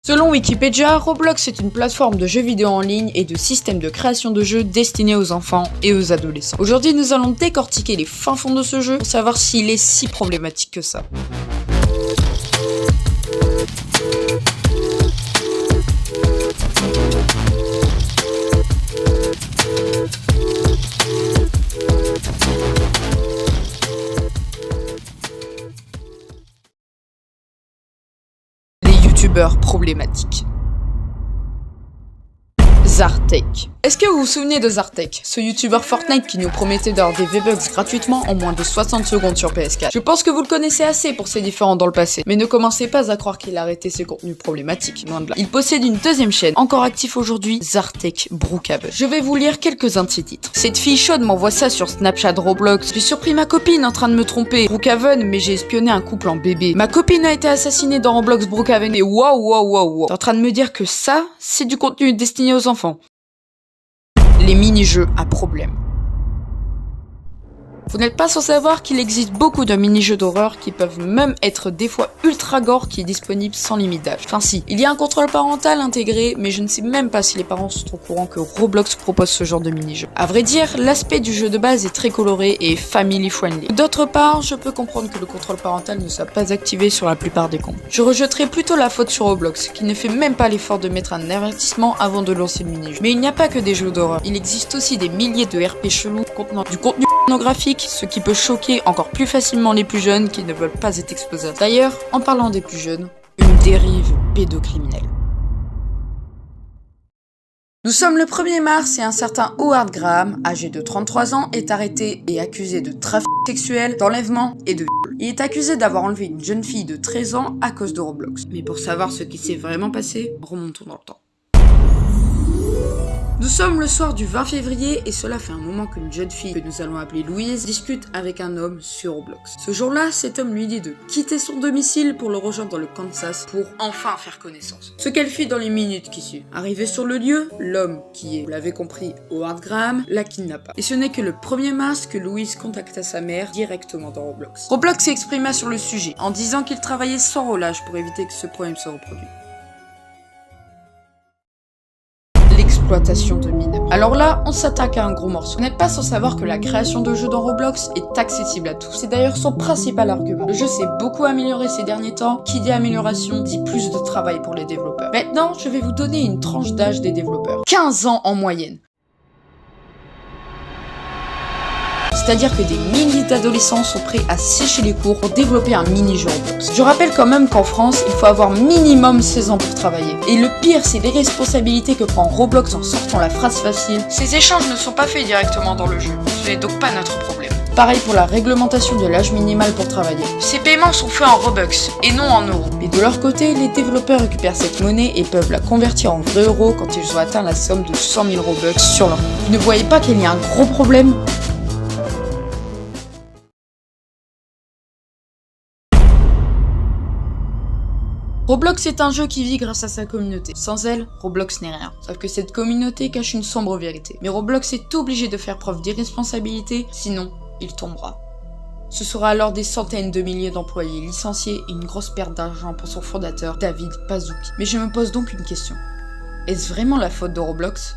Selon Wikipédia, Roblox est une plateforme de jeux vidéo en ligne et de système de création de jeux destinés aux enfants et aux adolescents. Aujourd'hui, nous allons décortiquer les fins fonds de ce jeu pour savoir s'il est si problématique que ça. Youtubeurs problématiques. Zartek. Est-ce que vous vous souvenez de Zartek, ce youtubeur Fortnite qui nous promettait d'avoir des V-Bucks gratuitement en moins de 60 secondes sur PS4? Je pense que vous le connaissez assez pour ses différends dans le passé, mais ne commencez pas à croire qu'il a arrêté ses contenus problématiques, loin de là. Il possède une deuxième chaîne, encore actif aujourd'hui, Zartek Brookhaven. Je vais vous lire quelques-uns de ses titres. Cette fille chaude m'envoie ça sur Snapchat Roblox. J'ai surpris ma copine en train de me tromper. Brookhaven, mais j'ai espionné un couple en bébé. Ma copine a été assassinée dans Roblox Brookhaven et wow. T'es en train de me dire que ça, c'est du contenu destiné aux enfants. Les mini-jeux à problème. Vous n'êtes pas sans savoir qu'il existe beaucoup de mini-jeux d'horreur qui peuvent même être des fois ultra gore qui est disponible sans limite d'âge. Enfin si, il y a un contrôle parental intégré, mais je ne sais même pas si les parents sont au courant que Roblox propose ce genre de mini-jeu. À vrai dire, l'aspect du jeu de base est très coloré et family friendly. D'autre part, je peux comprendre que le contrôle parental ne soit pas activé sur la plupart des comptes. Je rejetterai plutôt la faute sur Roblox, qui ne fait même pas l'effort de mettre un avertissement avant de lancer le mini-jeu. Mais il n'y a pas que des jeux d'horreur, il existe aussi des milliers de RP chelous contenant du contenu pornographique, ce qui peut choquer encore plus facilement les plus jeunes qui ne veulent pas être exposés. D'ailleurs, en parlant des plus jeunes, une dérive pédocriminelle. Nous sommes le 1er mars et un certain Howard Graham, âgé de 33 ans, est arrêté et accusé de trafic sexuel, d'enlèvement et de viol. Il est accusé d'avoir enlevé une jeune fille de 13 ans à cause de Roblox. Mais pour savoir ce qui s'est vraiment passé, remontons dans le temps. Nous sommes le soir du 20 février et cela fait un moment qu'une jeune fille, que nous allons appeler Louise, discute avec un homme sur Roblox. Ce jour-là, cet homme lui dit de quitter son domicile pour le rejoindre dans le Kansas pour enfin faire connaissance. Ce qu'elle fit dans les minutes qui suivent. Arrivé sur le lieu, l'homme, qui est, vous l'avez compris, Howard Graham, la kidnappa. Et ce n'est que le 1er mars que Louise contacta sa mère directement dans Roblox. Roblox s'exprima sur le sujet en disant qu'il travaillait sans relâche pour éviter que ce problème se reproduise. L'exploitation de mineurs. Alors là, on s'attaque à un gros morceau. Vous n'êtes pas sans savoir que la création de jeux dans Roblox est accessible à tous. C'est d'ailleurs son principal argument. Le jeu s'est beaucoup amélioré ces derniers temps. Qui dit amélioration dit plus de travail pour les développeurs. Maintenant, je vais vous donner une tranche d'âge des développeurs. 15 ans en moyenne. C'est-à-dire que des milliers d'adolescents sont prêts à sécher les cours pour développer un mini-jeu Roblox. Je rappelle quand même qu'en France, il faut avoir minimum 16 ans pour travailler. Et le pire, c'est les responsabilités que prend Roblox en sortant la phrase facile. Ces échanges ne sont pas faits directement dans le jeu. Ce n'est donc pas notre problème. Pareil pour la réglementation de l'âge minimal pour travailler. Ces paiements sont faits en Robux et non en euros. Et de leur côté, les développeurs récupèrent cette monnaie et peuvent la convertir en vrais euros quand ils ont atteint la somme de 100 000 Robux sur leur compte. Vous ne voyez pas qu'il y a un gros problème ? Roblox est un jeu qui vit grâce à sa communauté. Sans elle, Roblox n'est rien. Sauf que cette communauté cache une sombre vérité. Mais Roblox est obligé de faire preuve d'irresponsabilité, sinon il tombera. Ce sera alors des centaines de milliers d'employés licenciés et une grosse perte d'argent pour son fondateur, David Baszucki. Mais je me pose donc une question. Est-ce vraiment la faute de Roblox ?